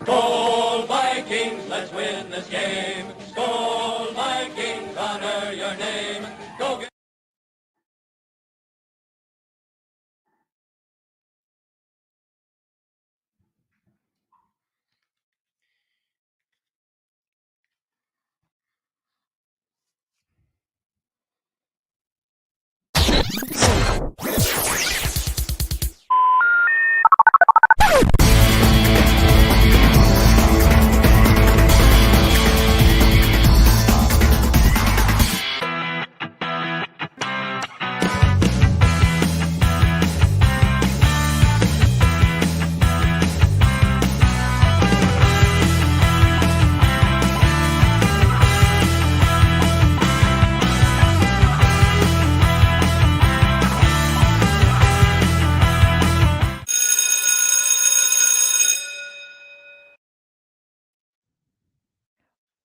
Skol, Vikings, let's win this game. Skol, Vikings, honor your name. Go get...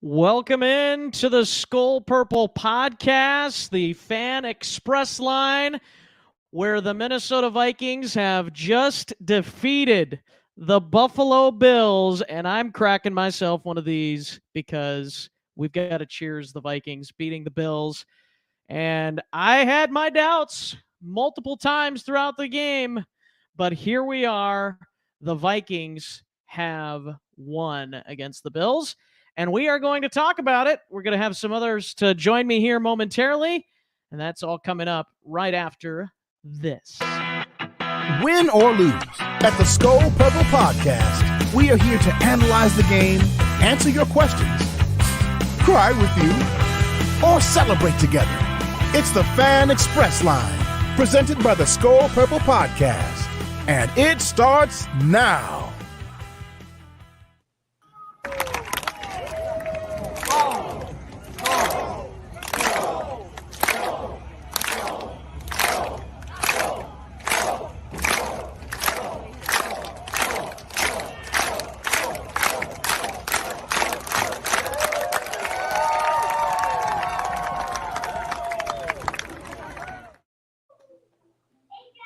Welcome in to the Skol Purple podcast, the fan express line, where the Minnesota Vikings have just defeated the Buffalo Bills. And I'm cracking myself one of these because we've got to cheers the Vikings beating the Bills. And I had my doubts multiple times throughout the game, but here we are. The Vikings have won against the Bills, and we are going to talk about it. We're going to have some others to join me here momentarily, and that's all coming up right after this. Win or lose, at the Skol Purple Podcast, we are here to analyze the game, answer your questions, cry with you, or celebrate together. It's the Fan Express Line, presented by the Skol Purple Podcast, and it starts now.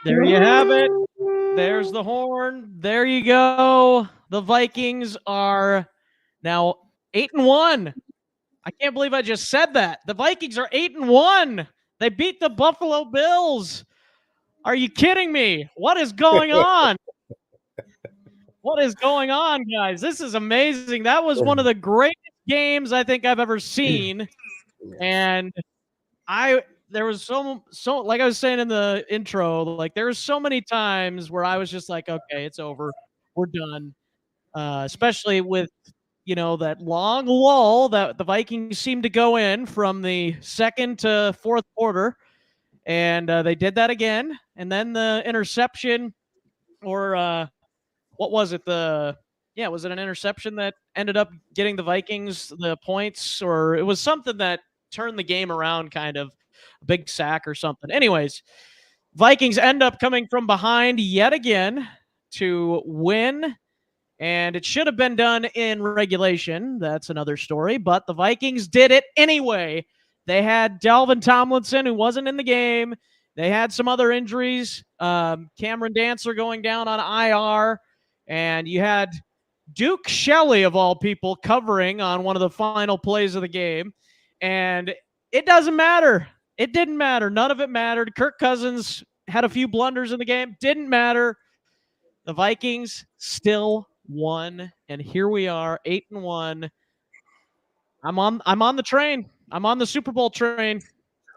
There you have it. There's the horn. There you go. The Vikings are now 8-1. I can't believe I just said that. The Vikings are 8-1. They beat the Buffalo Bills. Are you kidding me? What is going on? What is going on, guys? This is amazing. That was one of the greatest games I think I've ever seen. And there was so like I was saying in the intro, like there was so many times where I was just like, okay, it's over. We're done. Especially with that long lull that the Vikings seemed to go in from the second to fourth quarter, and they did that again. And then the interception, or what was it? Was it an interception that ended up getting the Vikings the points, or it was something that turned the game around, kind of a big sack or something. Anyways, Vikings end up coming from behind yet again to win. And it should have been done in regulation. That's another story. But the Vikings did it anyway. They had Dalvin Tomlinson, who wasn't in the game. They had some other injuries. Cameron Dancer going down on IR. And you had Duke Shelley, of all people, covering on one of the final plays of the game. And it doesn't matter. It didn't matter. None of it mattered. Kirk Cousins had a few blunders in the game. Didn't matter. The Vikings still won, and here we are, 8-1. I'm on the train. I'm on the Super Bowl train.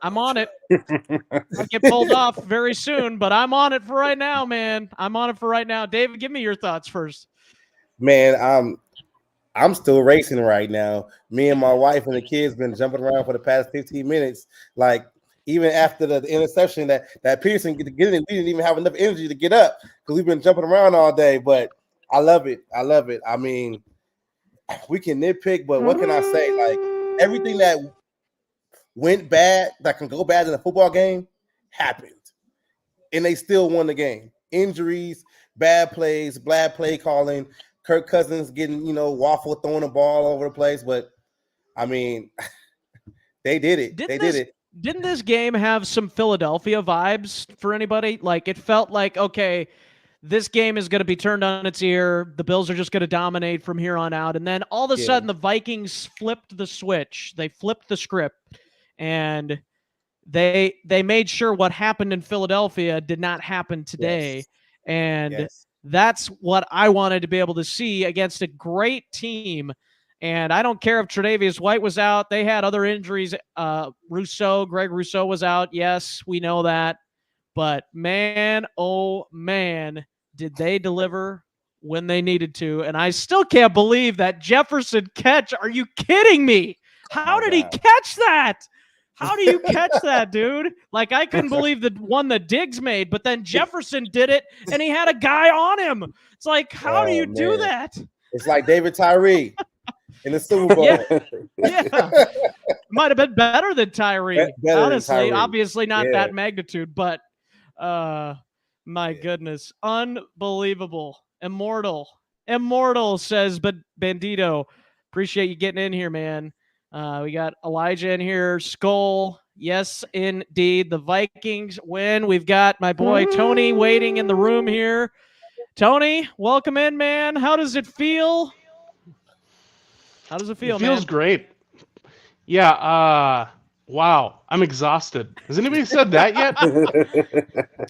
I'm on it. I'll get pulled off very soon, but I'm on it for right now, man. I'm on it for right now. David, give me your thoughts first. Man, I'm still racing right now. Me and my wife and the kids been jumping around for the past 15 minutes. Like, even after the interception that Peterson get in, we didn't even have enough energy to get up because we've been jumping around all day. But I love it. I love it. I mean, we can nitpick, but what can I say? Like, everything that went bad, that can go bad in a football game, happened. And they still won the game. Injuries, bad plays, bad play calling, Kirk Cousins getting, waffle, throwing the ball over the place. But, I mean, they did it. They did it. Didn't this game have some Philadelphia vibes for anybody? Like, it felt like, okay, this game is going to be turned on its ear. The Bills are just going to dominate from here on out. And then all of a sudden, the Vikings flipped the switch. They flipped the script, and they made sure what happened in Philadelphia did not happen today. And that's what I wanted to be able to see against a great team. And I don't care if Tre'Davious White was out. They had other injuries. Greg Rousseau was out. Yes, we know that. But man, oh man, did they deliver when they needed to. And I still can't believe that Jefferson catch. Are you kidding me? How did he catch that? How do you catch that, dude? Like, I couldn't believe the one that Diggs made, but then Jefferson did it, and he had a guy on him. It's like, how do you do that? It's like David Tyree in the Super Bowl. Yeah. Might have been better than Tyree. Honestly, than Tyree. Obviously not that magnitude, but my goodness. Unbelievable. Immortal, says Bandito. Appreciate you getting in here, man. We got Elijah in here. Skol. Yes, indeed. The Vikings win. We've got my boy Tony waiting in the room here. Tony, welcome in, man. How does it feel? How does it feel, man? It feels great. Yeah, wow. I'm exhausted. Has anybody said that yet?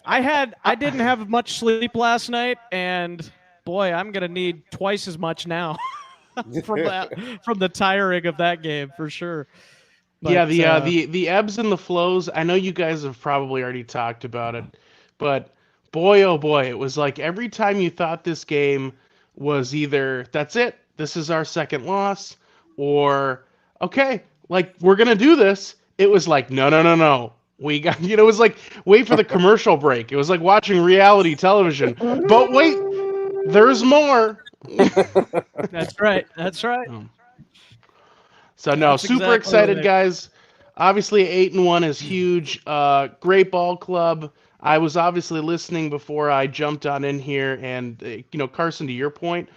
I didn't have much sleep last night, and boy, I'm gonna need twice as much now from the tiring of that game for sure. But, yeah, the ebbs and the flows. I know you guys have probably already talked about it, but boy, oh boy, it was like every time you thought this game was either that's it, this is our second loss, or okay, like we're gonna do this. It was like no. We got, it was like wait for the commercial break. It was like watching reality television. But wait, there's more. That's right. So no, That's super exactly excited, right. guys. Obviously, 8-1 is huge. Great ball club. I was obviously listening before I jumped on in here, and Carson, to your point,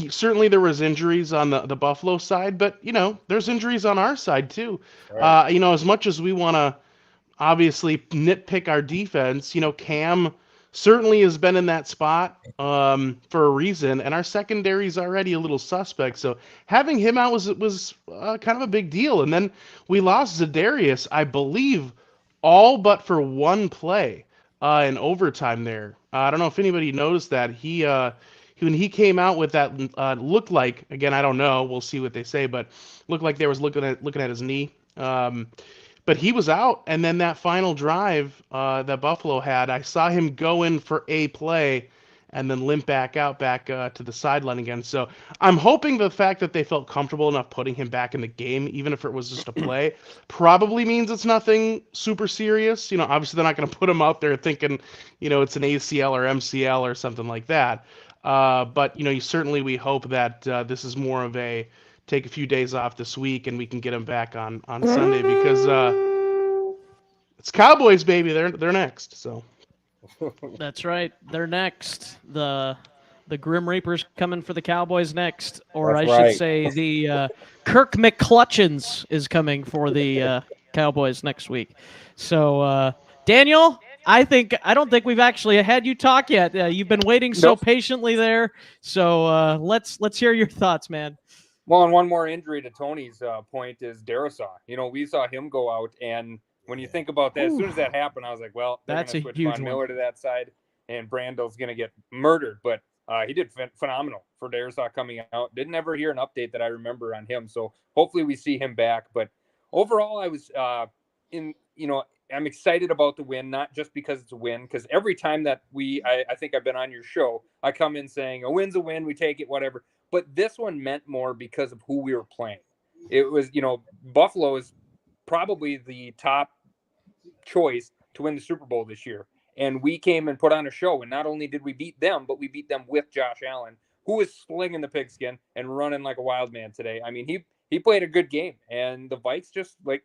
certainly there was injuries on the Buffalo side, but there's injuries on our side too. Right. As much as we want to obviously nitpick our defense, Cam certainly has been in that spot for a reason, and our secondary is already a little suspect. So having him out was kind of a big deal. And then we lost Za'Darius, I believe, all but for one play in overtime there. I don't know if anybody noticed that. When he came out with that, looked like, again, I don't know, we'll see what they say, but looked like they was looking at his knee. But he was out, and then that final drive that Buffalo had, I saw him go in for a play and then limp back to the sideline again. So I'm hoping the fact that they felt comfortable enough putting him back in the game, even if it was just a play, probably means it's nothing super serious. Obviously they're not going to put him out there thinking, it's an ACL or MCL or something like that. But we hope that this is more of a take a few days off this week and we can get him back on Sunday, because it's Cowboys, baby. They're next. So That's right. They're next. The Grim Reaper's coming for the Cowboys next, or That's I should right. say the Kirk McClutchins is coming for the Cowboys next week. So Daniel, I don't think we've actually had you talk yet. You've been waiting so patiently there. So let's hear your thoughts, man. Well, and one more injury to Tony's point is Darisaw. We saw him go out, and when you think about that, as soon as that happened, I was like, well, they're going to switch Von Miller to that side, and Brando's going to get murdered. But he did phenomenal for Darisaw coming out. Didn't ever hear an update that I remember on him, so hopefully we see him back. But overall, I was I'm excited about the win, not just because it's a win, because every time that I think I've been on your show, I come in saying a win's a win, we take it, whatever. But this one meant more because of who we were playing. It was, Buffalo is probably the top choice to win the Super Bowl this year. And we came and put on a show. And not only did we beat them, but we beat them with Josh Allen, who was slinging the pigskin and running like a wild man today. I mean, he played a good game. And the Vikes, just like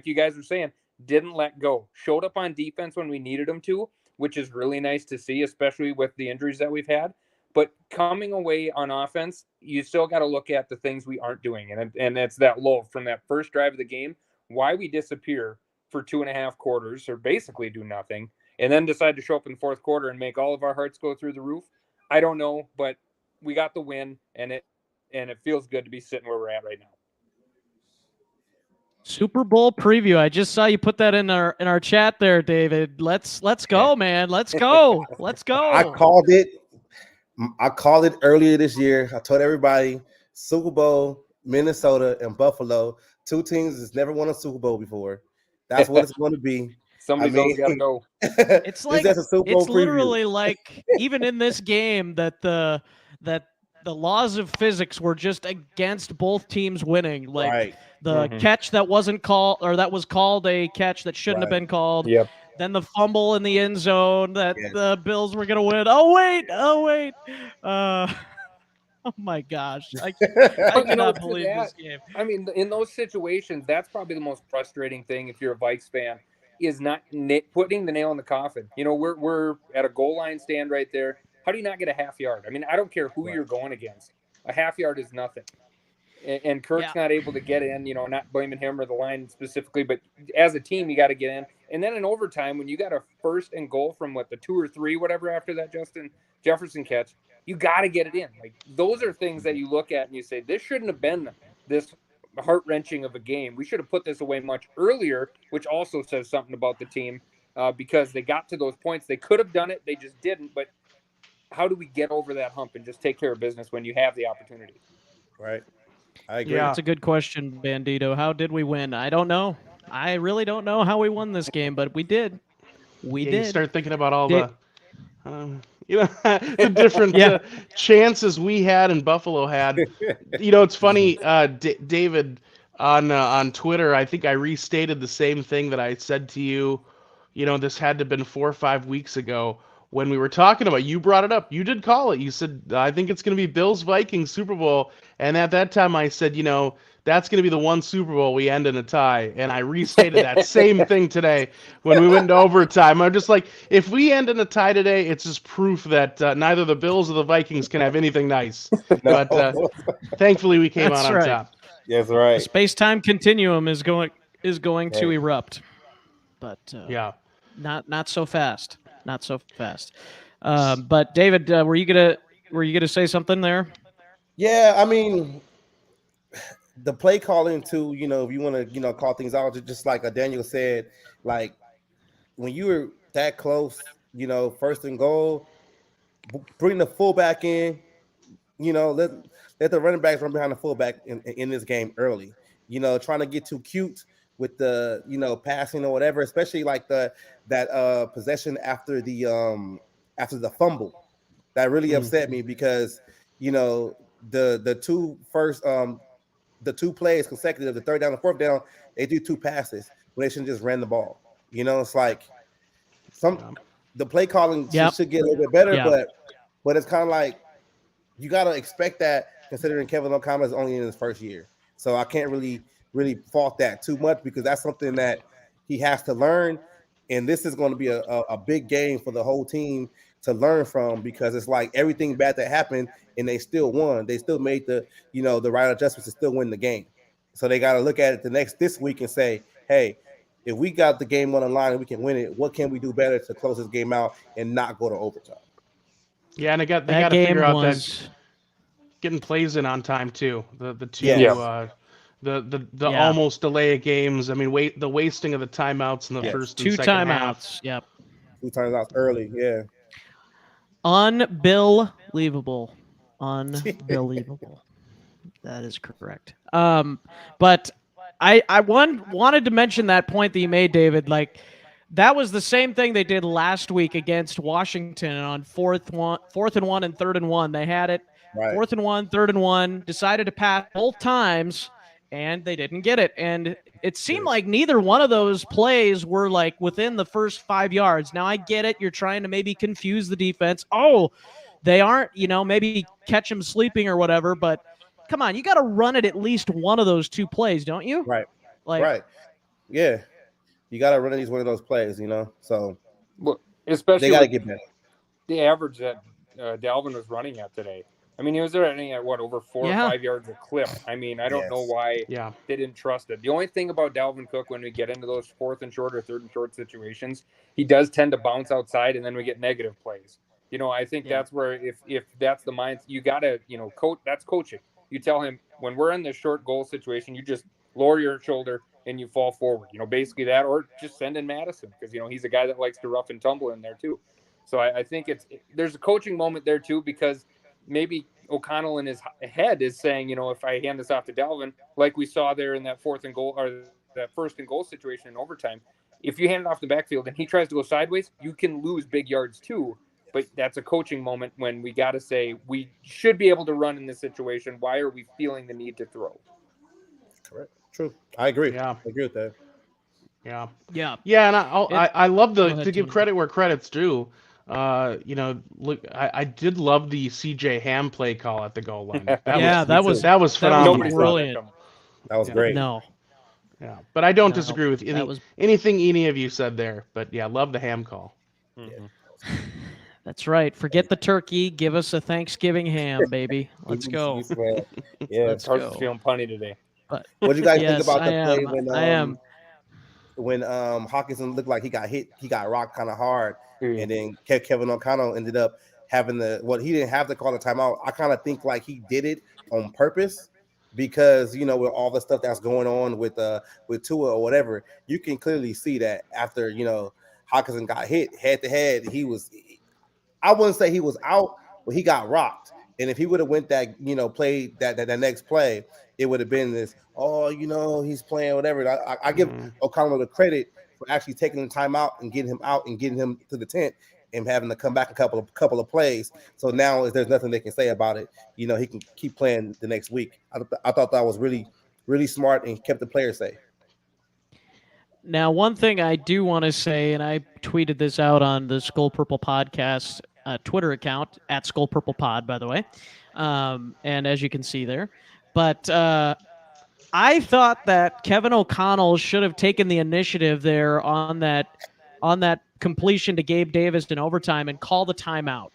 you guys were saying, didn't let go. Showed up on defense when we needed them to, which is really nice to see, especially with the injuries that we've had. But coming away on offense, you still got to look at the things we aren't doing. And it's that lull from that first drive of the game, why we disappear for 2.5 quarters or basically do nothing. and then decide to show up in the fourth quarter and make all of our hearts go through the roof. I don't know, but we got the win, and it feels good to be sitting where we're at right now. Super Bowl preview. I just saw you put that in our chat there, David. Let's go, man. Let's go. Let's go. I called it earlier this year. I told everybody Super Bowl, Minnesota, and Buffalo. 2 teams that's never won a Super Bowl before. That's what it's going to be. Somebody's always got to go. It's like a Super Bowl it's literally preview. like even in this game that the laws of physics were just against both teams winning. Like the catch that wasn't called, or that was called a catch that shouldn't have been called. Yep. Then the fumble in the end zone that the Bills were gonna win. Oh wait. Oh my gosh. I cannot believe this game. I mean, in those situations, that's probably the most frustrating thing if you're a Vikes fan, is not putting the nail in the coffin. You know, we're at a goal line stand right there. How do you not get a half yard? I mean, I don't care who you're going against. A half yard is nothing. And Kirk's not able to get in, you know, not blaming him or the line specifically, but as a team, you got to get in. And then in overtime, when you got a 1st and goal from the 2 or 3, whatever, after that Justin Jefferson catch, you got to get it in. Like, those are things that you look at and you say, this shouldn't have been this heart-wrenching of a game. We should have put this away much earlier, which also says something about the team, because they got to those points. They could have done it. They just didn't. But how do we get over that hump and just take care of business when you have the opportunity? Right. I agree. Yeah, that's a good question, Bandito. How did we win? I don't know. I really don't know how we won this game, but we did. We did. You start thinking about all the different chances we had and Buffalo had. You know, it's funny, David, on Twitter, I think I restated the same thing that I said to you. You know, this had to have been 4 or 5 weeks ago when we were talking about it. You brought it up. You did call it. You said, I think it's going to be Bills-Vikings Super Bowl. And at that time I said, you know, that's going to be the one Super Bowl we end in a tie. And I restated that same thing today when we went into overtime. I'm just like, if we end in a tie today, it's just proof that neither the Bills or the Vikings can have anything nice. But thankfully we came out on top. Yes, right. The space-time continuum is going to erupt. But not so fast. Not so fast. But David, were you gonna say something there? Yeah, I mean, the play calling too. You know, if you want to, call things out, just like Daniel said, like when you were that close, 1st and goal, bring the fullback in. Let the running backs run behind the fullback in this game early. Trying to get too cute with the passing or whatever, especially like that possession after the fumble. That really upset me because the two plays consecutive, the 3rd down and 4th down, they do 2 passes when they should just ran the ball. It's like the play calling should get a little bit better, but it's kind of like you got to expect that considering Kevin O'Connor is only in his 1st year. So I can't really fault that too much because that's something that he has to learn. And this is going to be a big game for the whole team to learn from, because it's like everything bad that happened and they still won. They still made the right adjustments to still win the game. So they got to look at it this week and say, hey, if we got the game on the line and we can win it, what can we do better to close this game out and not go to overtime? Yeah, and they got to figure out that getting plays in on time too. The almost delay of games. I mean, the wasting of the timeouts in the first and 2 second timeouts. half. Yep. 2 timeouts early. Yeah. Unbelievable. That is correct. But I wanted to mention that point that you made, David. Like, that was the same thing they did last week against Washington on 4th and 1 and 3rd and 1. They had it 4th and 1, 3rd and 1, decided to pass both times, and they didn't get it. And it seemed like neither one of those plays were like within the first 5 yards. Now I get it. You're trying to maybe confuse the defense. Oh, they aren't, maybe catch them sleeping or whatever, but come on, you got to run it at least one of those 2 plays, don't you? Right. Like, yeah. You got to run at least one of those plays, So especially they got to get better. The average that Dalvin was running at today. I mean, he was running at what, over 4 or 5 yards a clip. I mean, I don't know Yes. why they didn't trust it. The only thing about Dalvin Cook when we get into those 4th and short or 3rd and short situations, he does tend to bounce outside, and then we get negative plays. You know, I think that's where if that's the mind, you gotta, you know, coach. That's coaching. You tell him when we're in this short goal situation, you just lower your shoulder and you fall forward. You know, basically that, or just send in Madison because you know he's a guy that likes to rough and tumble in there too. So I think there's a coaching moment there too because maybe O'Connell in his head is saying, you know, if I hand this off to Dalvin, like we saw there in that 4th and goal or that 1st and goal situation in overtime, if you hand it off the backfield and he tries to go sideways, you can lose big yards too. But that's a coaching moment when we got to say we should be able to run in this situation. Why are we feeling the need to throw? Correct. True. I agree. Yeah. I agree with that. Yeah. Yeah. And I love to give Tony. credit where credit's due. You know, look, I did love the CJ Ham play call at the goal line. That was phenomenal. Brilliant. That was great. No. Yeah, but I don't disagree with anything any of you said there. But yeah, love the ham call. Mm-hmm. That's right. Forget the turkey. Give us a Thanksgiving ham, baby. Let's go. Yeah, Carson's feeling punny today. But what do you guys think about the play when Hawkinson looked like he got hit, he got rocked kind of hard, and then Kevin O'Connell ended up having he didn't have to call a timeout. I kind of think like he did it on purpose because you know with all the stuff that's going on with Tua or whatever, you can clearly see that after you know Hawkinson got hit head to head, I wouldn't say he was out, but he got rocked. And if he would have went that, you know, played that next play, it would have been this, you know, he's playing whatever. I give O'Connell the credit for actually taking the time out and getting him out and getting him to the tent and having to come back a couple of plays. So now there's nothing they can say about it. You know, he can keep playing the next week. I thought that was really, really smart and kept the players safe. Now, one thing I do want to say, and I tweeted this out on the Skol Purple Podcast Twitter account, at Skol Purple Pod, by the way, and as you can see there. But I thought that Kevin O'Connell should have taken the initiative there on that completion to Gabe Davis in overtime and call the timeout.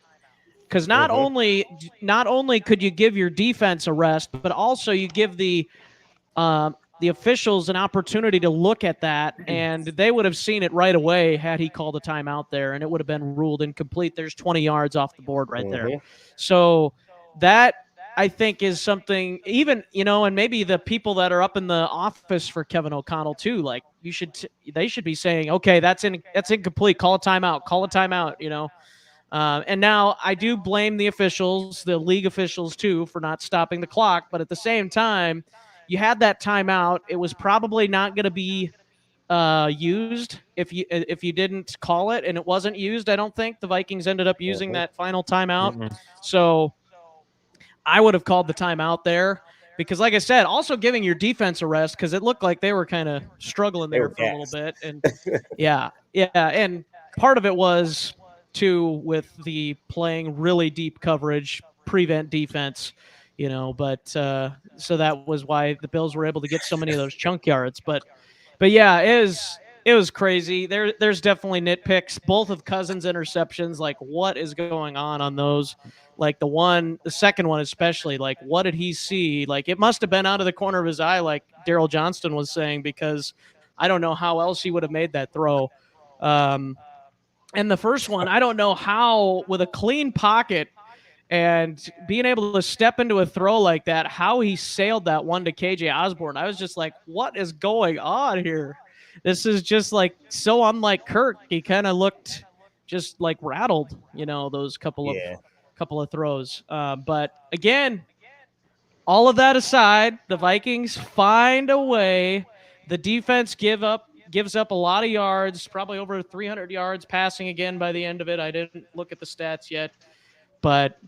Because not only could you give your defense a rest, but also you give the officials an opportunity to look at that, and they would have seen it right away had he called a timeout there, and it would have been ruled incomplete. There's 20 yards off the board right there. So that, I think, is something even, you know, and maybe the people that are up in the office for Kevin O'Connell too, like they should be saying, okay, that's incomplete. Call a timeout, you know. And now I do blame the officials, the league officials too, for not stopping the clock. But at the same time, you had that timeout. It was probably not going to be used if you didn't call it, and it wasn't used. I don't think the Vikings ended up using that final timeout. So I would have called the timeout there because, like I said, also giving your defense a rest because it looked like they were kind of struggling there for a little bit. And yeah, and part of it was too with the playing really deep coverage, prevent defense. You know, but so that was why the Bills were able to get so many of those chunk yards. But yeah, it was crazy. There's definitely nitpicks. Both of Cousins' interceptions, like what is going on those? Like the second one especially, like what did he see? Like it must have been out of the corner of his eye, like Daryl Johnston was saying, because I don't know how else he would have made that throw. And the first one, I don't know how, with a clean pocket and being able to step into a throw like that, how he sailed that one to KJ Osborne. I was just like, what is going on here? This is just like so unlike Kirk. He kind of looked just like rattled, you know, those couple of throws. But again, all of that aside, the Vikings find a way. The defense gives up a lot of yards, probably over 300 yards passing again by the end of it. I didn't look at the stats yet, but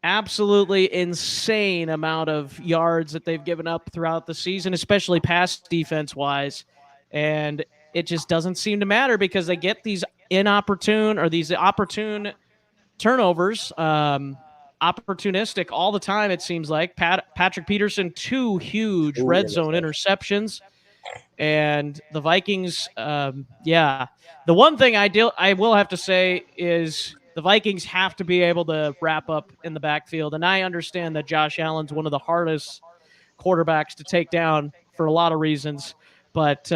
absolutely insane amount of yards that they've given up throughout the season, especially pass defense-wise. And it just doesn't seem to matter because they get these opportune turnovers, opportunistic all the time, it seems like. Patrick Peterson, 2 huge red zone interceptions. And the Vikings, the one thing I will have to say is the Vikings have to be able to wrap up in the backfield. And I understand that Josh Allen's one of the hardest quarterbacks to take down for a lot of reasons. But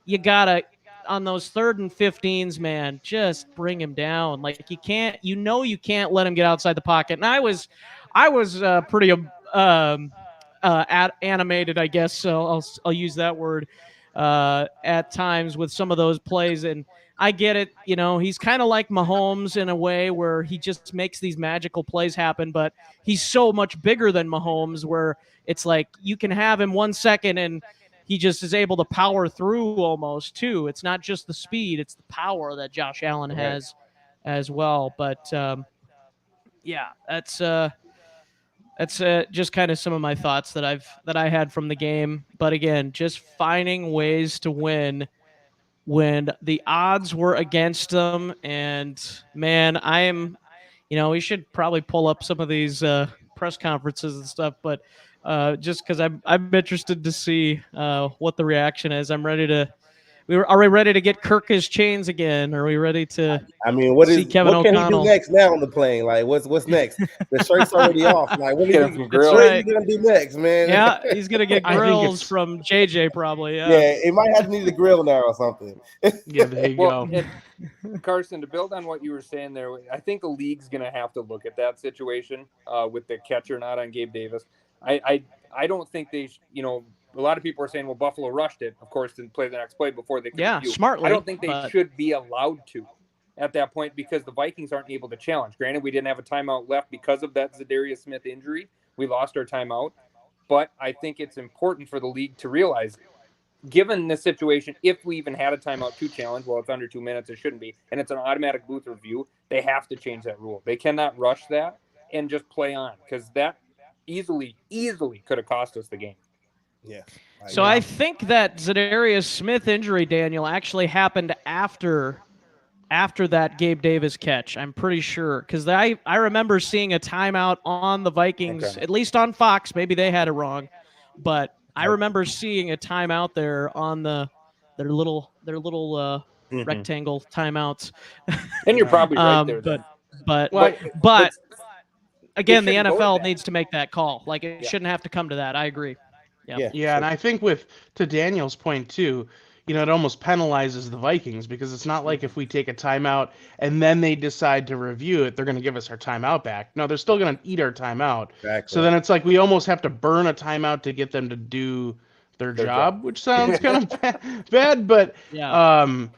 you got to, on those 3rd and 15s, man, just bring him down. Like you can't, you can't let him get outside the pocket. And I was pretty animated, I guess. So I'll use that word at times with some of those plays. And I get it. He's kind of like Mahomes in a way where he just makes these magical plays happen, but he's so much bigger than Mahomes where it's like you can have him 1 second and he just is able to power through almost too. It's not just the speed, it's the power that Josh Allen has as well. But yeah, that's just kind of some of my thoughts that I had from the game. But again, just finding ways to win when the odds were against them. And man, we should probably pull up some of these press conferences and stuff, but just because I'm interested to see what the reaction is. I'm ready to. Are we ready to get Kirk his chains again? Are we ready to? I mean, what can he do next now on the plane? Like, what's next? The shirt's already off. Like, what is he gonna do next, man? Yeah, he's gonna get grills from JJ probably. Yeah, he might have to need a grill now or something. Yeah, there you go. And Carson, to build on what you were saying there, I think the league's gonna have to look at that situation with the catch or not on Gabe Davis. I don't think they, a lot of people are saying, well, Buffalo rushed it, of course, to play the next play before they could review. Smartly. I don't think they should be allowed to at that point because the Vikings aren't able to challenge. Granted, we didn't have a timeout left because of that Zadarius Smith injury. We lost our timeout. But I think it's important for the league to realize, given the situation, if we even had a timeout to challenge, well, it's under 2 minutes, it shouldn't be, and it's an automatic booth review, they have to change that rule. They cannot rush that and just play on because that easily could have cost us the game. Yeah. So I think that Zadarius Smith injury, Daniel, actually happened after that Gabe Davis catch. I'm pretty sure because I remember seeing a timeout on the Vikings, at least on Fox. Maybe they had it wrong, but I remember seeing a timeout there on their little rectangle timeouts. And you're probably right there. But again, the NFL needs to make that call. Like it shouldn't have to come to that. I agree. Yeah, and I think to Daniel's point too, it almost penalizes the Vikings because it's not like if we take a timeout and then they decide to review it, they're going to give us our timeout back. No, they're still going to eat our timeout. Exactly. So then it's like we almost have to burn a timeout to get them to do their job, which sounds kind of bad, but I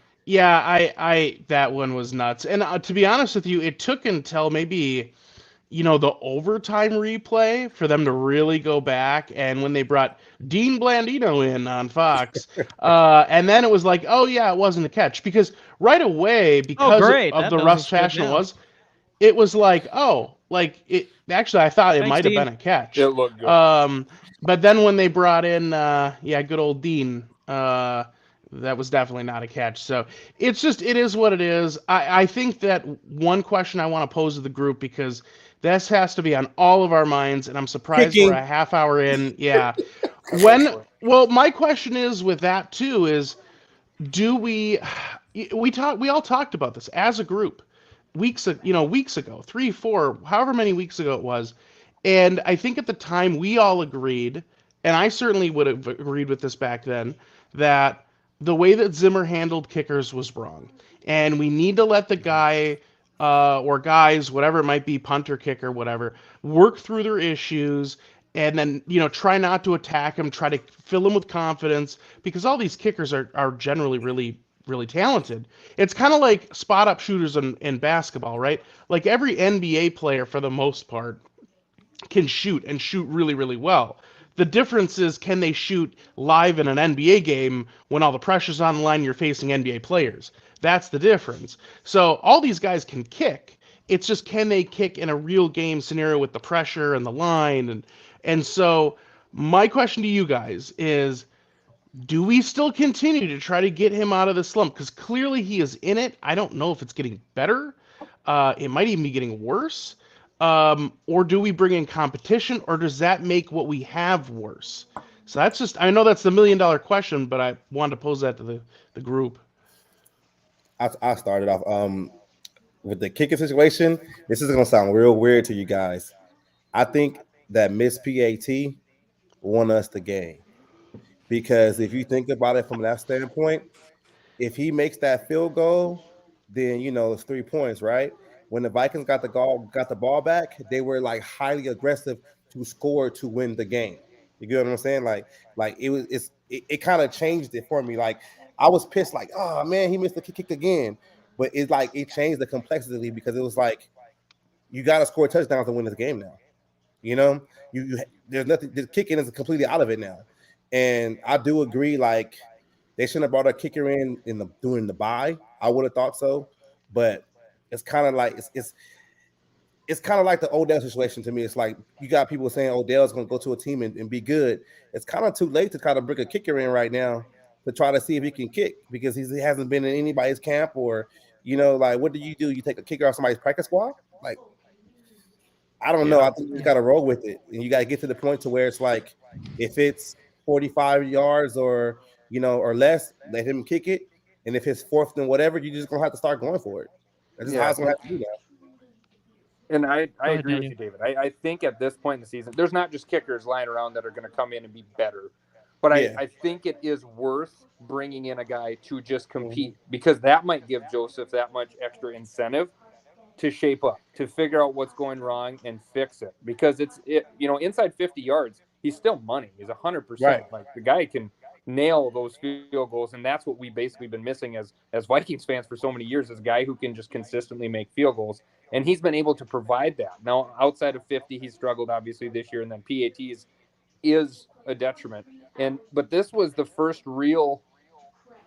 that one was nuts. And to be honest with you, it took until maybe the overtime replay for them to really go back. And when they brought Dean Blandino in on Fox, and then it was like, oh yeah, it wasn't a catch because right away, because of the rough fashion it was like, actually, I thought it might have been a catch. It looked good. But then when they brought in, good old Dean, that was definitely not a catch. So it is what it is. I think that one question I want to pose to the group because this has to be on all of our minds, and I'm surprised we're a half hour in. Yeah. My question is with that too is, do we all talked about this as a group weeks ago, 3, 4, however many weeks ago it was. And I think at the time we all agreed, and I certainly would have agreed with this back then, that the way that Zimmer handled kickers was wrong. And we need to let the guy or guys, whatever it might be, punter, kicker, whatever, work through their issues and then, try not to attack them, try to fill them with confidence because all these kickers are generally really, really talented. It's kind of like spot up shooters in basketball, right? Like every NBA player, for the most part, can shoot and shoot really, really well. The difference is, can they shoot live in an NBA game when all the pressure's on the line and you're facing NBA players? That's the difference. So all these guys can kick. It's just, can they kick in a real game scenario with the pressure and the line? And so my question to you guys is, do we still continue to try to get him out of the slump? Because clearly he is in it. I don't know if it's getting better. It might even be getting worse. Or do we bring in competition, or does that make what we have worse? So that's just, I know that's the $1 million question, but I wanted to pose that to the group. I started off. with the kicking situation, this is gonna sound real weird to you guys. I think that Miss PAT won us the game because if you think about it from that standpoint, if he makes that field goal, then it's 3 points, right? When the Vikings got the ball back, they were like highly aggressive to score to win the game. You get what I'm saying? Like it kind of changed it for me. Like I was pissed, like, oh man, he missed the kick again. But it's like it changed the complexity because it was like you got to score touchdowns to win this game now. You there's nothing. The kicking is completely out of it now, and I do agree. Like they shouldn't have brought a kicker in during the bye. I would have thought so, but it's kind of like it's kind of like the Odell situation to me. It's like you got people saying Odell's going to go to a team and be good. It's kind of too late to kind of bring a kicker in right now to try to see if he can kick because he hasn't been in anybody's camp or like what do? You take a kicker off somebody's practice squad? Like I don't know. I think you got to roll with it, and you got to get to the point to where it's like, if it's 45 yards or or less, let him kick it, and if it's fourth and whatever, you're just gonna have to start going for it. That's just how it's gonna have to do that. And I agree with you, David. I think at this point in the season, there's not just kickers lying around that are going to come in and be better, but I think it is worth bringing in a guy to just compete because that might give Joseph that much extra incentive to shape up, to figure out what's going wrong and fix it. Because inside 50 yards, he's still money. He's 100%. Right. Like the guy can nail those field goals, and that's what we basically been missing as Vikings fans for so many years, is a guy who can just consistently make field goals. And he's been able to provide that. Now, outside of 50, he's struggled obviously this year, and then PATs is a detriment. But this was the first real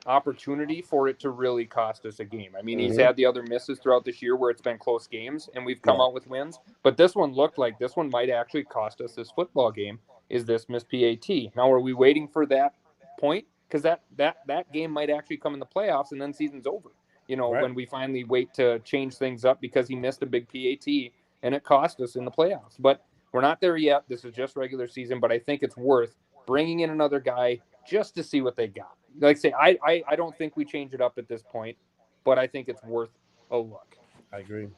opportunity for it to really cost us a game. I mean, he's had the other misses throughout this year where it's been close games and we've come out with wins, but this one looked like this one might actually cost us this football game. Is this Miss PAT? Now, are we waiting for that point? Because that game might actually come in the playoffs and then season's over. When we finally wait to change things up because he missed a big PAT and it cost us in the playoffs. But we're not there yet. This is just regular season, but I think it's worth bringing in another guy just to see what they got. Like I say, I don't think we change it up at this point, but I think it's worth a look. I agree.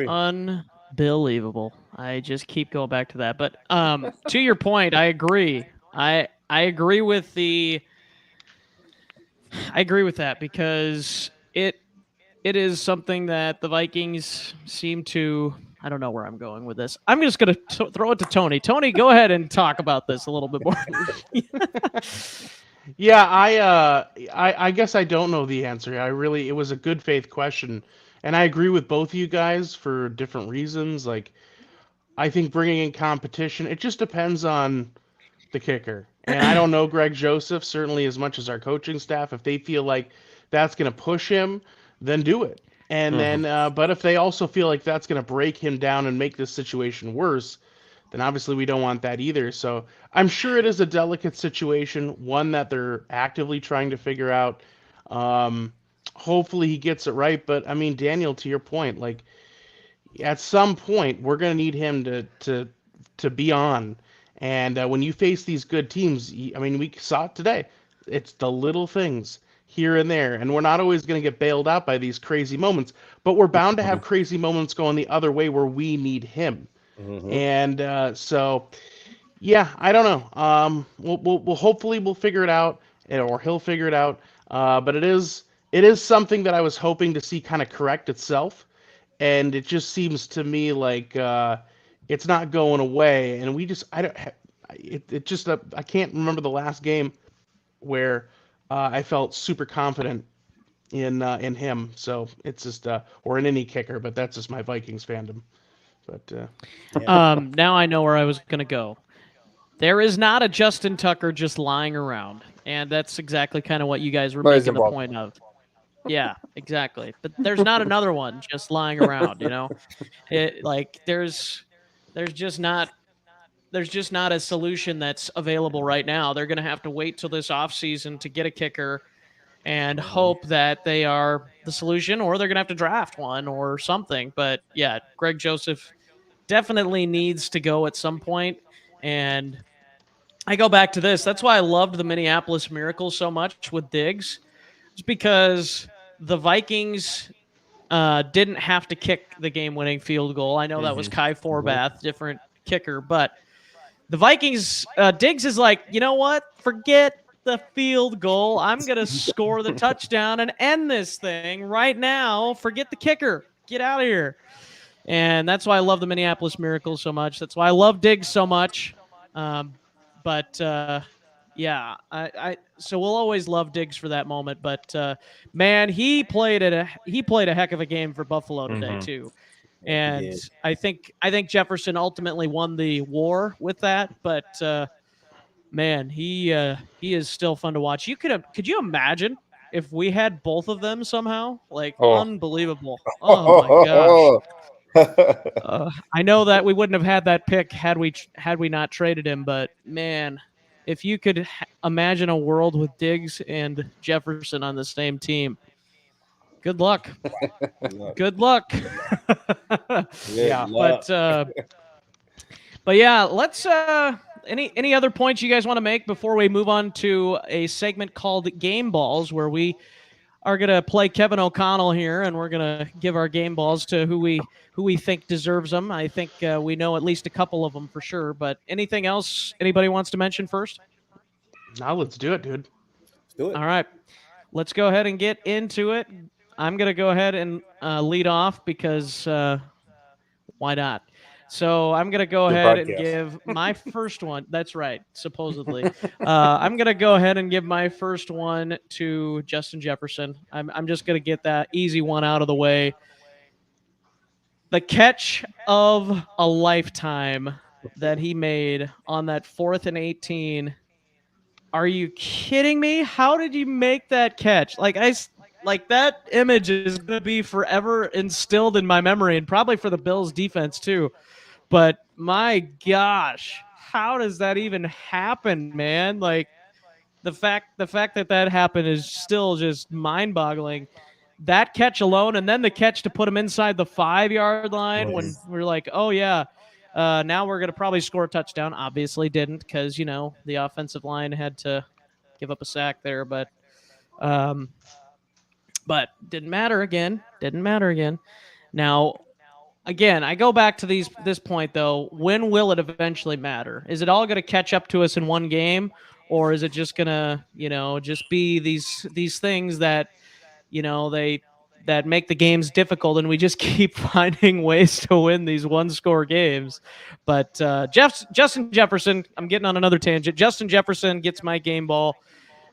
Unbelievable. I just keep going back to that. But to your point, I agree. I agree with that because it is something that the Vikings seem to. I don't know where I'm going with this. I'm just going to throw it to Tony. Tony, go ahead and talk about this a little bit more. Yeah, I guess I don't know the answer. It was a good faith question, and I agree with both of you guys for different reasons. Like, I think bringing in competition, it just depends on the kicker. And I don't know Greg Joseph certainly as much as our coaching staff. If they feel like that's going to push him, then do it. And then, but if they also feel like that's going to break him down and make this situation worse, then obviously we don't want that either. So I'm sure it is a delicate situation, one that they're actively trying to figure out. Hopefully he gets it right. But I mean, Daniel, to your point, like at some point we're going to need him to be on. And when you face these good teams, I mean, we saw it today. It's the little things here and there, and we're not always going to get bailed out by these crazy moments, but we're bound to have crazy moments going the other way where we need him. And so, yeah, I don't know. We'll hopefully we'll figure it out, or he'll figure it out. But it is something that I was hoping to see kind of correct itself, and it just seems to me like it's not going away. And I can't remember the last game where I felt super confident in him. So it's just or in any kicker, but that's just my Vikings fandom. But now I know where I was going to go. There is not a Justin Tucker just lying around, and that's exactly kind of what you guys were making the point of. Yeah, exactly. But there's not another one just lying around. There's just not a solution that's available right now. They're going to have to wait till this offseason to get a kicker and hope that they are the solution, or they're going to have to draft one or something. But yeah, Greg Joseph definitely needs to go at some point. And I go back to this. That's why I loved the Minneapolis Miracle so much with Diggs. It's because the Vikings didn't have to kick the game-winning field goal. I know that was Kai Forbath, different kicker, but the Vikings, Diggs is like, you know what? Forget the field goal. I'm going to score the touchdown and end this thing right now. Forget the kicker. Get out of here. And that's why I love the Minneapolis Miracle so much. That's why I love Diggs so much. But yeah, so we'll always love Diggs for that moment. But man, he played a heck of a game for Buffalo today too. And I think Jefferson ultimately won the war with that. But man, he is still fun to watch. Could you imagine if we had both of them somehow? Like unbelievable. Oh my gosh. I know that we wouldn't have had that pick had we not traded him, but man, if you could imagine a world with Diggs and Jefferson on the same team, good luck. Good luck. Yeah, but yeah, let's any other points you guys want to make before we move on to a segment called Game Balls, where we are going to play Kevin O'Connell here, and we're going to give our game balls to who we think deserves them. I think we know at least a couple of them for sure. But anything else anybody wants to mention first? Now let's do it, dude. Let's do it. All right, let's go ahead and get into it. I'm going to go ahead and lead off because why not? So I'm going to go ahead and give my first one. That's right, supposedly. I'm going to go ahead and give my first one to Justin Jefferson. I'm just going to get that easy one out of the way. The catch of a lifetime that he made on that 4th and 18. Are you kidding me? How did you make that catch? Like that image is going to be forever instilled in my memory, and probably for the Bills defense too. But my gosh, how does that even happen, man? Like the fact that happened is still just mind-boggling. That catch alone, and then the catch to put him inside the 5-yard line when we're like, oh yeah, now we're gonna probably score a touchdown. Obviously didn't, because the offensive line had to give up a sack there, but didn't matter again. Now, again, I go back to this point though. When will it eventually matter? Is it all going to catch up to us in one game, or is it just going to, just be these things that, that make the games difficult, and we just keep finding ways to win these one-score games? But Justin Jefferson, I'm getting on another tangent. Justin Jefferson gets my game ball,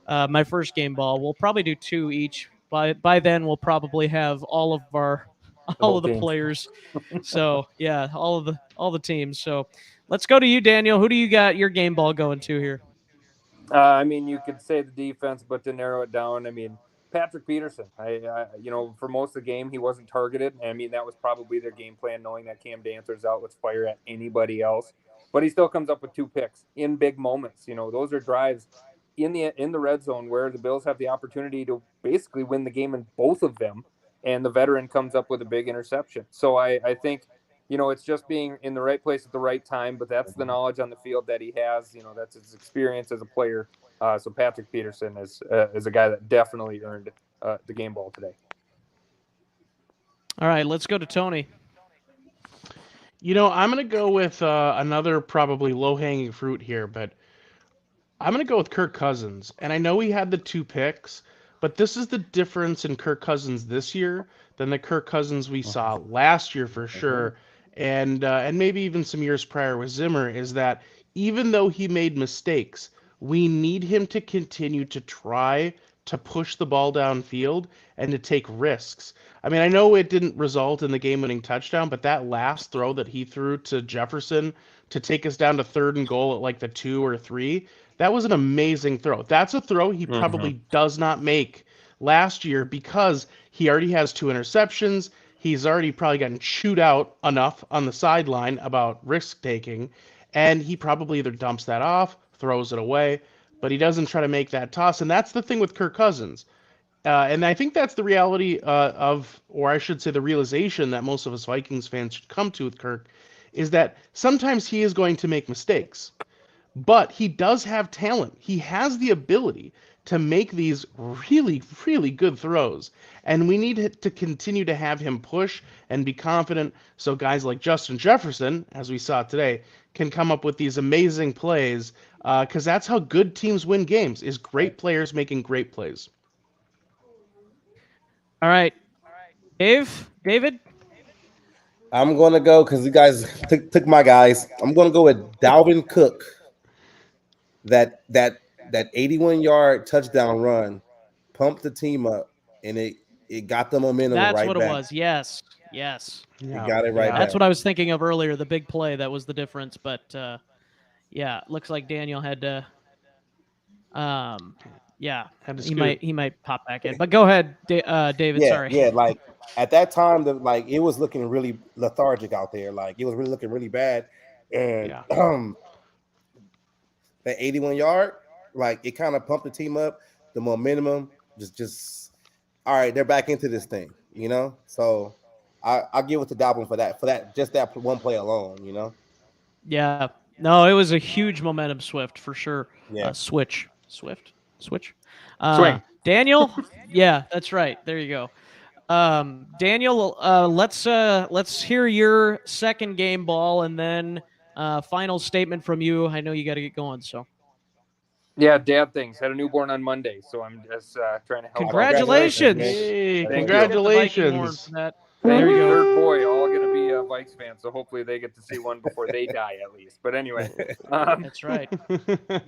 my first game ball. We'll probably do 2 each. By then, we'll probably have all of the players. So yeah, all the teams. So let's go to you, Daniel. Who do you got your game ball going to here? I mean, you could say the defense, but to narrow it down, I mean, Patrick Peterson. For most of the game, he wasn't targeted. I mean, that was probably their game plan, knowing that Cam Dantzler's out. Let's fire at anybody else. But he still comes up with 2 picks in big moments. Those are drives in the red zone where the Bills have the opportunity to basically win the game in both of them, and the veteran comes up with a big interception. So I think, it's just being in the right place at the right time, but that's the knowledge on the field that he has. That's his experience as a player. So Patrick Peterson is a guy that definitely earned the game ball today. All right, let's go to Tony. I'm going to go with another probably low-hanging fruit here, but I'm going to go with Kirk Cousins. And I know he had the 2 picks, but this is the difference in Kirk Cousins this year than the Kirk Cousins we saw last year for sure, and maybe even some years prior with Zimmer, is that even though he made mistakes, we need him to continue to try to push the ball downfield and to take risks. I mean, I know it didn't result in the game-winning touchdown, but that last throw that he threw to Jefferson to take us down to 3rd and goal at like the 2 or 3, that was an amazing throw. That's a throw he probably does not make last year because he already has 2 interceptions. He's already probably gotten chewed out enough on the sideline about risk-taking, and he probably either dumps that off, throws it away, but he doesn't try to make that toss. And that's the thing with Kirk Cousins. And I think that's the reality or I should say the realization that most of us Vikings fans should come to with Kirk, is that sometimes he is going to make mistakes. but he does have talent. He has the ability to make these really, really good throws. And we need to continue to have him push and be confident so guys like Justin Jefferson, as we saw today, can come up with these amazing plays because that's how good teams win games, is great players making great plays. All right. David? I'm gonna go because you guys took my guys. I'm gonna go with Dalvin Cook. That 81-yard touchdown run pumped the team up, and it got the momentum That's right what it back. was. Yes. It got it right That's back. what I was thinking of earlier, the big play that was the difference. But yeah, looks like Daniel had to yeah, Had to he scoot. might pop back in. But go ahead, David, Yeah, sorry. yeah. Like at that time, it was looking really lethargic out there. Like it was really looking really bad, and Yeah. that 81-yard, like it kind of pumped the team up. The momentum just all right. They're back into this thing, you know. So I'll give it to Dalvin for that just that one play alone, you know. Yeah. No, it was a huge momentum swift for sure. Yeah. Switch. Swing. Daniel? Yeah, that's right. There you go. Daniel, let's hear your second game ball and then final statement from you. I know you got to get going, so Yeah, dad things. Had a newborn on Monday, so I'm just trying to help out. Congratulations, congratulations. man. Hey, Thank you. Hit the Viking horn for congratulations. that. Thank There you you. go. Third boy, all going to be Vikes fans, so hopefully they get to see one before they die at least. But anyway, That's right.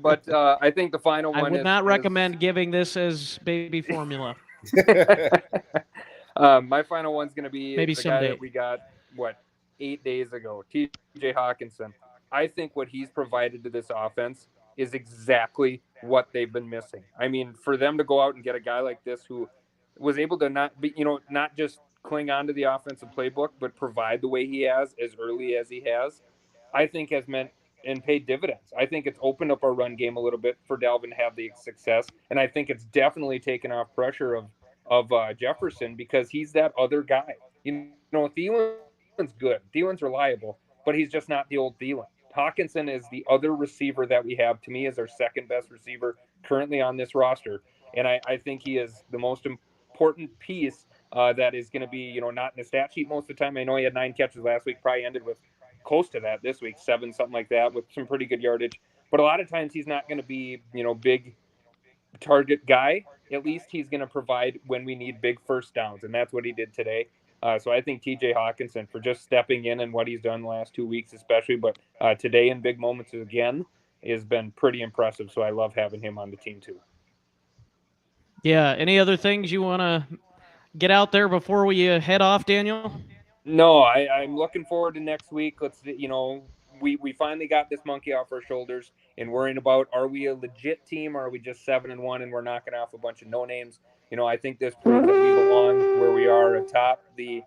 but I think the final I one would is not recommend giving this as baby formula. my final one's going to be Maybe the guy someday. that we got 8 days ago, T.J. Hawkinson. I think what he's provided to this offense is exactly what they've been missing. I mean, for them to go out and get a guy like this who was able to not just cling on to the offensive playbook, but provide the way he has as early as he has, I think has meant and paid dividends. I think it's opened up our run game a little bit for Dalvin to have the success, and I think it's definitely taken off pressure of Jefferson because he's that other guy. Thielen's good, Thielen's reliable, but he's just not the old Thielen. Hawkinson is the other receiver that we have. To me, is our second best receiver currently on this roster, and I think he is the most important piece that is going to be not in the stat sheet most of the time. I know he had 9 catches last week, probably ended with close to that this week, 7, something like that, with some pretty good yardage. But a lot of times he's not going to be big target guy. At least he's going to provide when we need big first downs, and that's what he did today. So I think T.J. Hawkinson for just stepping in and what he's done the last 2 weeks, especially, but today in big moments again, has been pretty impressive. So I love having him on the team too. Yeah. Any other things you want to get out there before we head off, Daniel? No, I'm looking forward to next week. We finally got this monkey off our shoulders and worrying about, are we a legit team or are we just 7-1 and we're knocking off a bunch of no names? I think this proves that we belong where we are atop the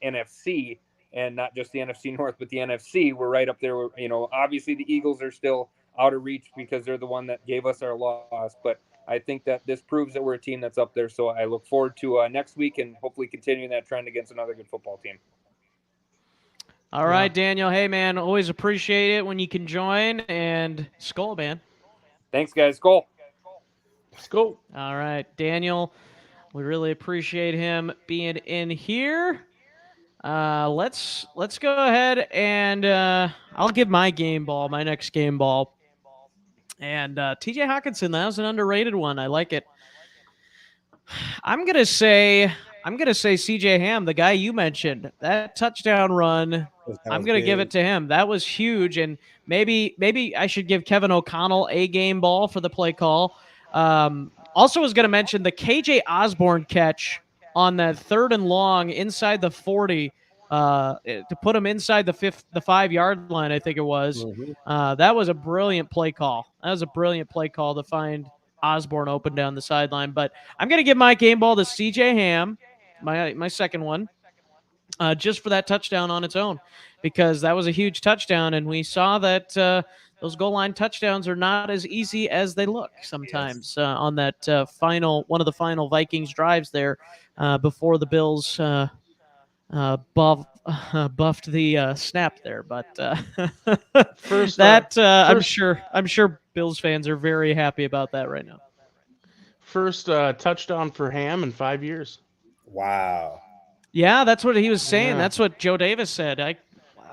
NFC, and not just the NFC North, but the NFC. We're right up there. Obviously the Eagles are still out of reach because they're the one that gave us our loss, but I think that this proves that we're a team that's up there. So I look forward to next week and hopefully continuing that trend against another good football team. All right, Daniel. Hey, man, always appreciate it when you can join. And Skol, man. Thanks, guys. Skol. Skol. All right, Daniel. We really appreciate him being in here. Let's go ahead and I'll give my next game ball. And T.J. Hawkinson, that was an underrated one. I like it. I'm gonna say C.J. Ham, the guy you mentioned, that touchdown run. I'm gonna give it to him. That was huge, and maybe I should give Kevin O'Connell a game ball for the play call. Also, was gonna mention the KJ Osborne catch on that 3rd and long inside the 40 to put him inside the 5-yard line. I think it was. That was a brilliant play call. That was a brilliant play call to find Osborne open down the sideline. But I'm going to give my game ball to C.J. Ham, my second one, just for that touchdown on its own, because that was a huge touchdown, and we saw that those goal line touchdowns are not as easy as they look sometimes on that one of the final Vikings drives there before the Bills buffed the snap there, but First, that first, I'm sure Bills fans are very happy about that right now. first touchdown for Ham in 5 years. Wow. Yeah, that's what he was saying. Yeah, That's what Joe Davis said. I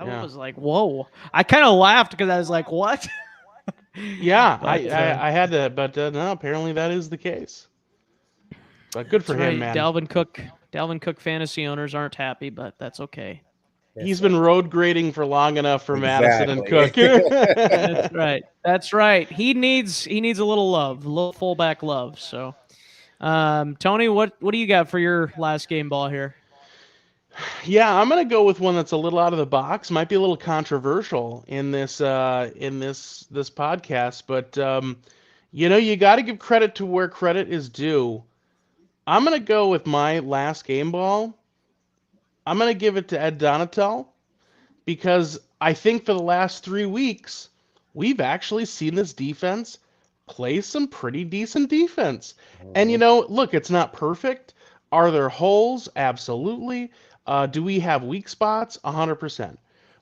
yeah, was like, whoa. I kind of laughed because I was like, what? yeah. But I had to, but no, apparently that is the case. But good that's for him, right. man. Dalvin Cook fantasy owners aren't happy, but that's okay. He's Yes, been road grading for long enough for Madison and exactly. Cook. That's right. That's right. He needs a little love, a little fullback love. So, Tony, what do you got for your last game ball here? Yeah, I'm gonna go with one that's a little out of the box. Might be a little controversial in this podcast, but you got to give credit to where credit is due. I'm gonna go with my last game ball. I'm gonna give it to Ed Donatel because I think for the last 3 weeks we've actually seen this defense play some pretty decent defense. And Mhm. look, it's not perfect. Are there holes? Absolutely. Do we have weak spots? 100%.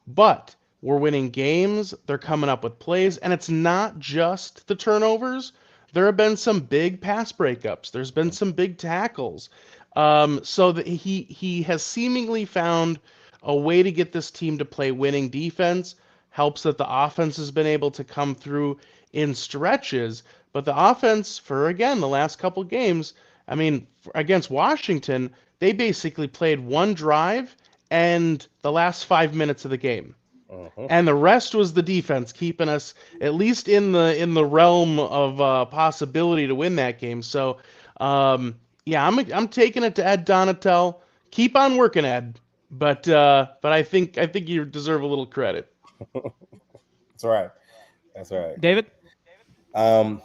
But we're winning games. They're coming up with plays, and it's not just the turnovers. There have been some big pass breakups. There's been some big tackles. So that he has seemingly found a way to get this team to play winning defense. Helps that the offense has been able to come through in stretches. But the offense, for again the last couple games, I mean, against Washington, they basically played one drive and the last 5 minutes of the game, Mhm. and the rest was the defense keeping us at least in the realm of possibility to win that game. So, yeah, I'm taking it to Ed Donatel. Keep on working, Ed. But I think you deserve a little credit. That's right. That's right. David? Um,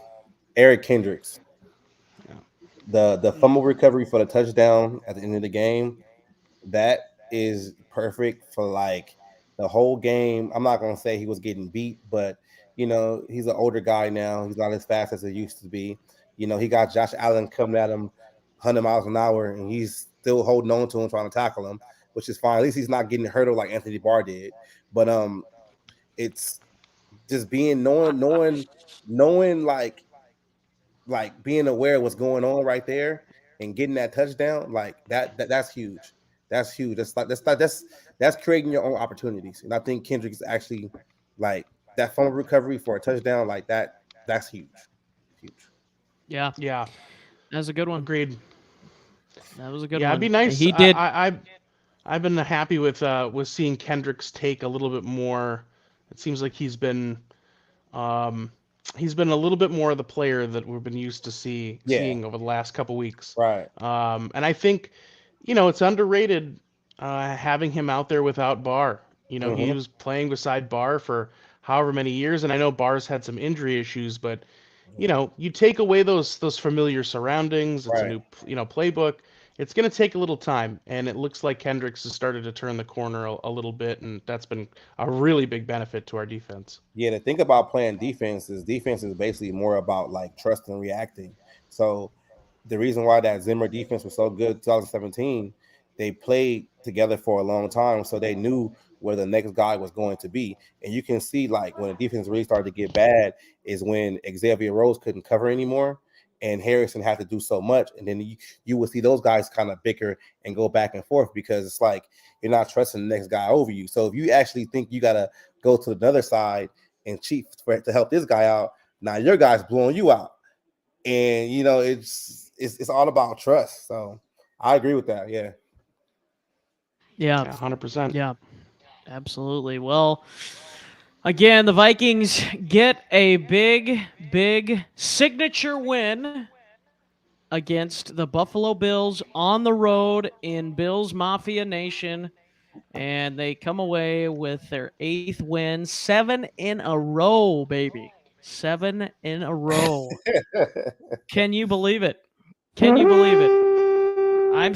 Eric Kendricks, Yeah. the fumble recovery for the touchdown at the end of the game, that is perfect for like the whole game. I'm not gonna say he was getting beat, but he's an older guy now. He's not as fast as he used to be. He got Josh Allen coming at him 100 miles an hour, and he's still holding on to him, trying to tackle him, which is fine. At least he's not getting hurdled like Anthony Barr did. But it's just being knowing like being aware of what's going on right there and getting that touchdown, like that's huge. That's huge. That's creating your own opportunities. And I think Kendrick is actually like that fumble recovery for a touchdown, like that. That's huge. Huge. Yeah, Yeah, that was a good one. agreed. That was a good Yeah, it'd be one. nice. He did. I've been happy with seeing Kendricks take a little bit more. It seems like um, he's been a little bit more of the player that we've been used to Yeah. seeing over the last couple weeks. Right. And I think, it's underrated having him out there without Barr. He Mm-hmm. was playing beside Barr for however many years, and I know Barr's had some injury issues, but you take away those familiar surroundings. It's a Right. new playbook. It's going to take a little time, and it looks like Kendricks has started to turn the corner a little bit, and that's been a really big benefit to our defense. Yeah, the thing about playing defense is basically more about like trust and reacting. So the reason why that Zimmer defense was so good 2017, they played together for a long time, so they knew where the next guy was going to be. And you can see like when the defense really started to get bad is when Xavier Rose couldn't cover anymore and Harrison had to do so much. And then you will see those guys kind of bicker and go back and forth because it's like you're not trusting the next guy over you. So if you actually think you gotta go to the other side and cheat to help this guy out, now your guy's blowing you out. And it's all about trust. So I agree with that. Yeah. Yeah, Yeah, 100%. yeah, absolutely. Well, again, the Vikings get a big signature win against the Buffalo Bills on the road in Bills Mafia Nation. And they come away with their 8th win, 7 in a row, baby. 7 in a row. Can you believe it? Can you believe it? I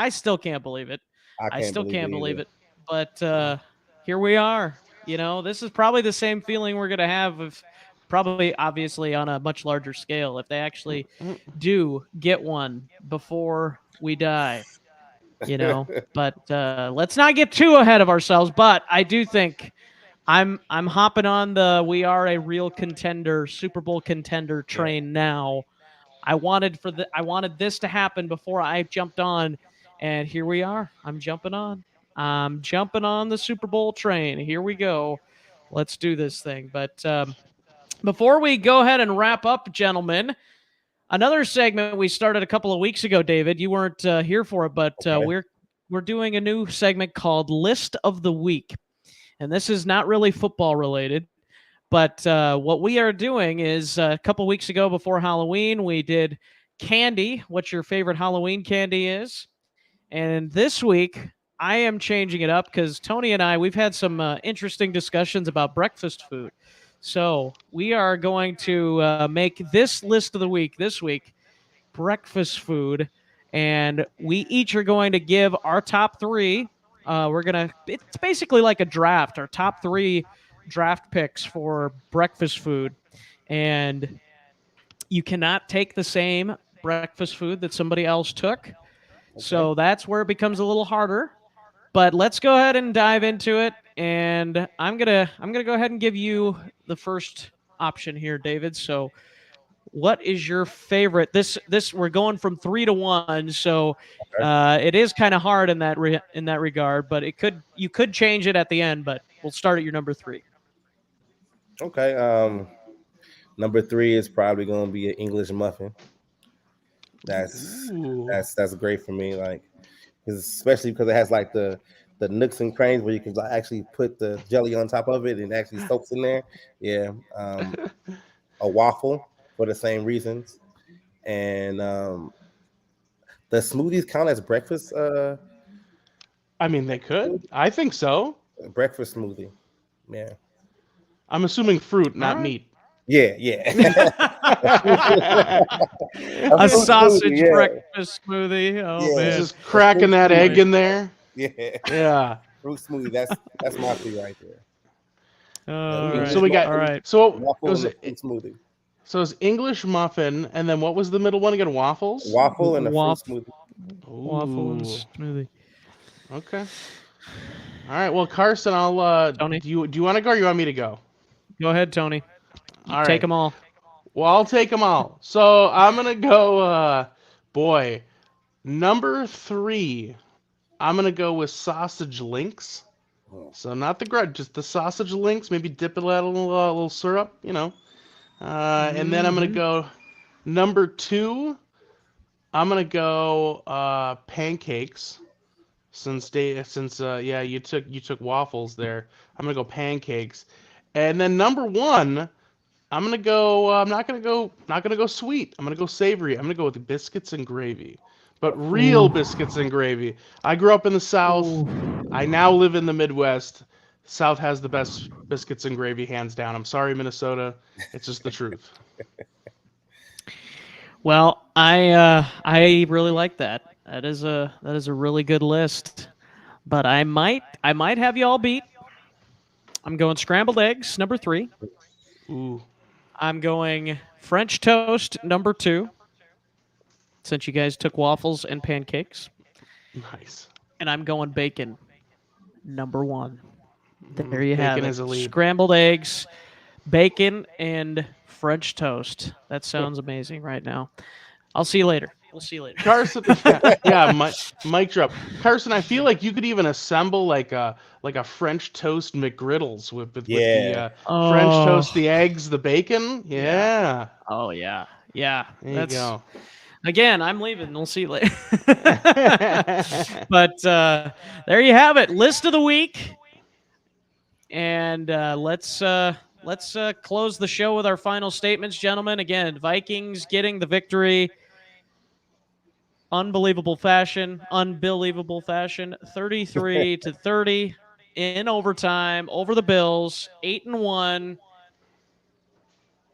still can't believe it. I I can't still believe it can't believe either. it. But here we are. This is probably the same feeling we're gonna have if probably obviously on a much larger scale if they actually do get one before we die. But let's not get too ahead of ourselves. But I do think I'm hopping on the we are a real contender, Super Bowl contender train now. I wanted this to happen before I jumped on, and here we are. I'm jumping on. I'm jumping on the Super Bowl train. Here we go. Let's do this thing. But before we go ahead and wrap up, gentlemen, another segment we started a couple of weeks ago, David. You weren't here for it, but Okay. we're doing a new segment called List of the Week, and this is not really football related. But what we are doing is a couple weeks ago before Halloween, we did candy, what your favorite Halloween candy is. And this week, I am changing it up because Tony and I, we've had some interesting discussions about breakfast food. So we are going to make this list of the week this week breakfast food. And we each are going to give our top three. It's basically like a draft, our top three draft picks for breakfast food. And you cannot take the same breakfast food that somebody else took. So that's where it becomes a little harder. But let's go ahead and dive into it. And I'm gonna go ahead and give you the first option here, David. So what is your favorite? This we're going from 3 to 1, so it is kind of hard in that regard. But you could change it at the end. But we'll start at your number 3. Okay. Number 3 is probably going to be an English muffin. That's Ooh. that's great for me. Like, especially because it has like the nooks and crannies where you can actually put the jelly on top of it and actually soaks in there. Yeah. A waffle for the same reasons, and the smoothies count as breakfast. I mean, they could. I think so. Breakfast smoothie. Yeah. I'm assuming fruit, not right. meat. Yeah. Yeah. A sausage smoothie, yeah. breakfast smoothie. Oh Yeah. man, Just cracking that egg in there. Yeah. Yeah. Fruit smoothie. That's my 3 right there. All right. So we got. All right. So Waffle it was. and a fruit smoothie. So it's English muffin, and then what was the middle one again? Waffles. Waffle and a fruit smoothie. Waffle and Ooh. smoothie. Okay. All right. Well, Carson, I'll. Tony? Do you want to go, or you want me to go? Go ahead, Tony. All Take right. them all. Well, I'll take them all. So I'm gonna go. Boy, number 3. I'm gonna go with sausage links. So not the grudge, just the sausage links. Maybe dip it in a little syrup, And then I'm gonna go number 2. I'm gonna go pancakes. Since you took waffles there. I'm gonna go pancakes, and then number 1. I'm gonna go. I'm not gonna go sweet. I'm gonna go savory. I'm gonna go with biscuits and gravy, but real biscuits and gravy. I grew up in the South. I now live in the Midwest. South has the best biscuits and gravy, hands down. I'm sorry, Minnesota. It's just the truth. Well, I really like that. That is a really good list. But I might have you all beat. I'm going scrambled eggs, number 3. Ooh. I'm going French toast, number 2. Since you guys took waffles and pancakes. Nice. And I'm going bacon, number 1. There you have Bacon it. is a lead. Scrambled eggs, bacon, and French toast. That sounds amazing right now. I'll see you later. We'll see you later. Carson, mic drop. Carson, I feel like you could even assemble like a French toast McGriddles with the French toast, the eggs, the bacon. Yeah. Oh yeah. There you go. Again, I'm leaving. We'll see you later. But there you have it. List of the week. And let's close the show with our final statements, gentlemen. Again, Vikings getting the victory. Unbelievable fashion, 33-30 in overtime over the Bills, 8-1.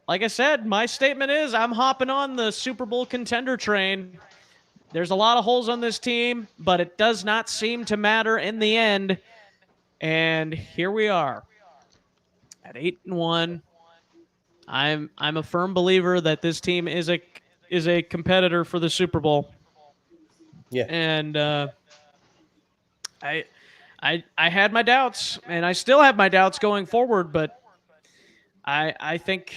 Like I said, my statement is I'm hopping on the Super Bowl contender train. There's a lot of holes on this team, but it does not seem to matter in the end. And here we are at 8-1. I'm a firm believer that this team is a competitor for the Super Bowl. Yeah. And I had my doubts, and I still have my doubts going forward, but I think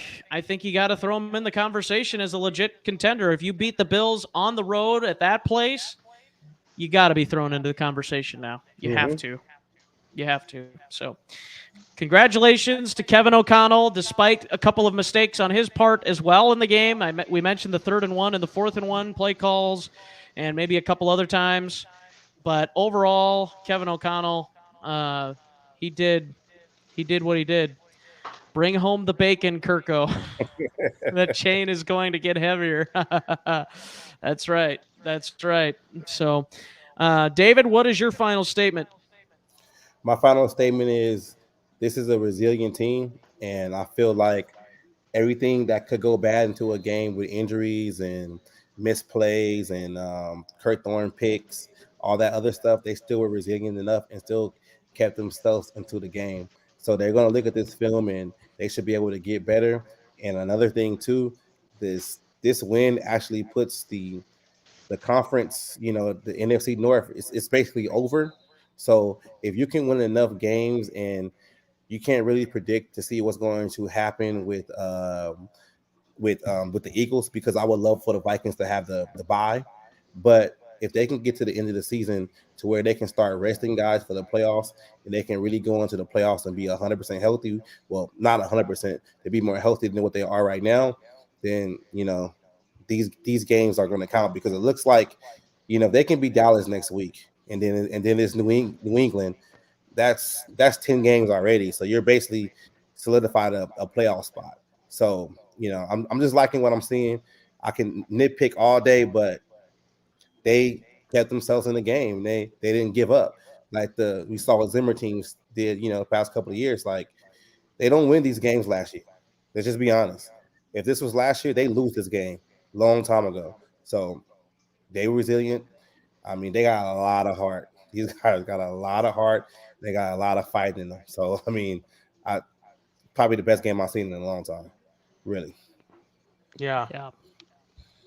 you got to throw them in the conversation as a legit contender. If you beat the Bills on the road at that place, you got to be thrown into the conversation now. You have to. You have to. So, congratulations to Kevin O'Connell, despite a couple of mistakes on his part as well in the game. We mentioned the 3rd and 1 and the 4th and 1 play calls, and maybe a couple other times. But overall, Kevin O'Connell, he did what he did. Bring home the bacon, Kirko. The chain is going to get heavier. That's right. That's right. So, David, what is your final statement? My final statement is this is a resilient team, and I feel like everything that could go bad into a game with injuries and misplays and Kurt Thorne picks, all that other stuff, they still were resilient enough and still kept themselves into the game. So they're going to look at this film and they should be able to get better. And another thing too, this win actually puts the conference, the NFC North, it's basically over. So if you can win enough games, and you can't really predict to see what's going to happen with the Eagles, because I would love for the Vikings to have the bye. But if they can get to the end of the season to where they can start resting guys for the playoffs, and they can really go into the playoffs and be 100% healthy, well, not 100%, to be more healthy than what they are right now, then these games are going to count, because it looks like they can beat Dallas next week, and then it's New England. That's 10 games already. So you're basically solidified a playoff spot. So, I'm just liking what I'm seeing. I can nitpick all day, but they kept themselves in the game. They didn't give up like we saw what Zimmer teams did, the past couple of years. Like, they don't win these games last year. Let's just be honest. If this was last year, they lose this game long time ago. So they were resilient. I mean, they got a lot of heart. These guys got a lot of heart. They got a lot of fight in them. So, I mean, probably the best game I've seen in a long time, really. Yeah.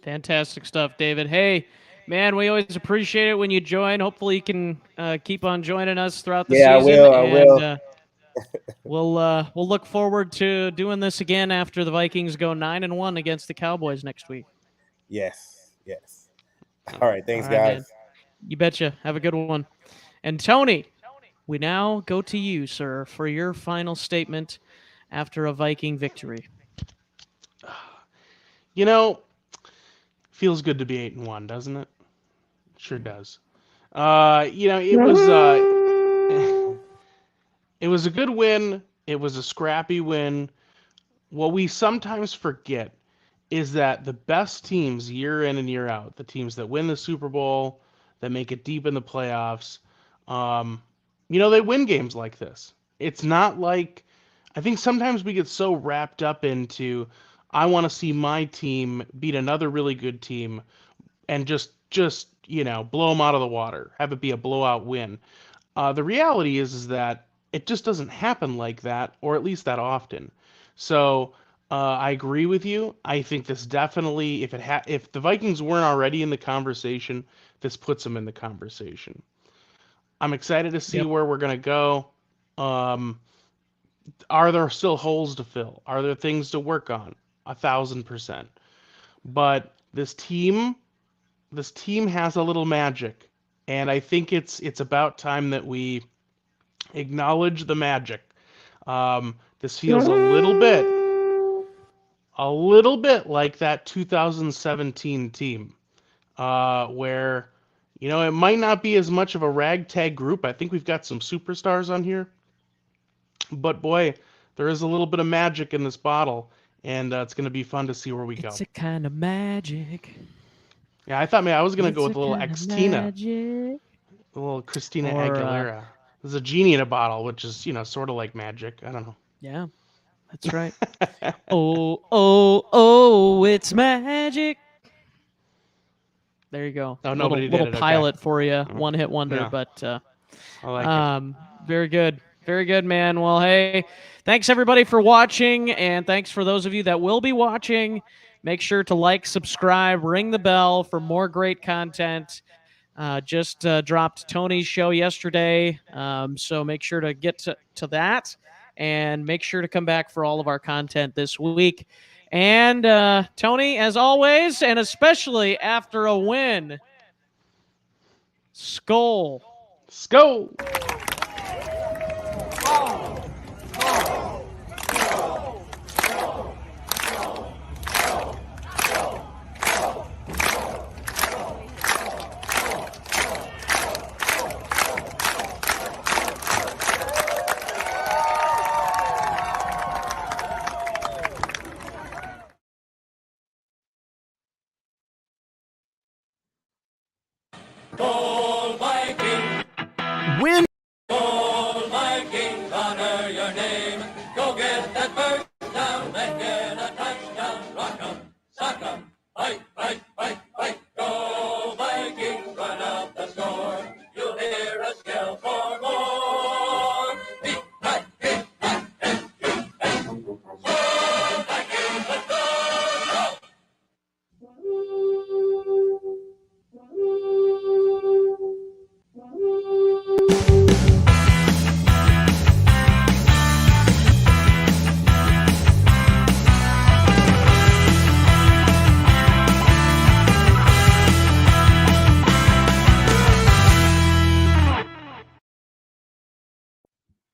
Fantastic stuff, David. Hey, man, we always appreciate it when you join. Hopefully you can keep on joining us throughout the season. I will. We'll look forward to doing this again after the Vikings go 9-1 against the Cowboys next week. Yes. All right. Thanks, guys. Man. You betcha. Have a good one. And Tony, we now go to you, sir, for your final statement after a Viking victory. Feels good to be 8-1, doesn't it? Sure does. It was a good win. It was a scrappy win. What we sometimes forget is that the best teams year in and year out, the teams that win the Super Bowl, that make it deep in the playoffs, they win games like this. It's not like, I think sometimes we get so wrapped up into, I want to see my team beat another really good team and just blow them out of the water, have it be a blowout win. The reality is that it just doesn't happen like that, or at least that often. So I agree with you. I think this definitely, if the Vikings weren't already in the conversation, this puts them in the conversation. I'm excited to see where we're going to go. Are there still holes to fill? Are there things to work on? 1,000%. But this team has a little magic, and I think it's about time that we acknowledge the magic. This feels a little bit like that 2017 team, where it might not be as much of a ragtag group. I think we've got some superstars on here, but boy, there is a little bit of magic in this bottle, and it's going to be fun to see where we go. It's a kind of magic. Yeah, I thought I was going to go with a little X-Tina. A little Christina Aguilera. There's a genie in a bottle, which is, sort of like magic. I don't know. Yeah, that's right. oh, it's magic. There you go. Oh, nobody little did it. pilot okay. for you. One hit wonder, Yeah. But I like it. Very good. Very good, man. Well, hey, thanks everybody for watching, and thanks for those of you that will be watching. Make sure to like, subscribe, ring the bell for more great content. Just dropped Tony's show yesterday, so make sure to get to that, and make sure to come back for all of our content this week. And Tony, as always, and especially after a win, Skol. Skol. Skol Vikings! Win. Skol Vikings, honor your name. Go get that first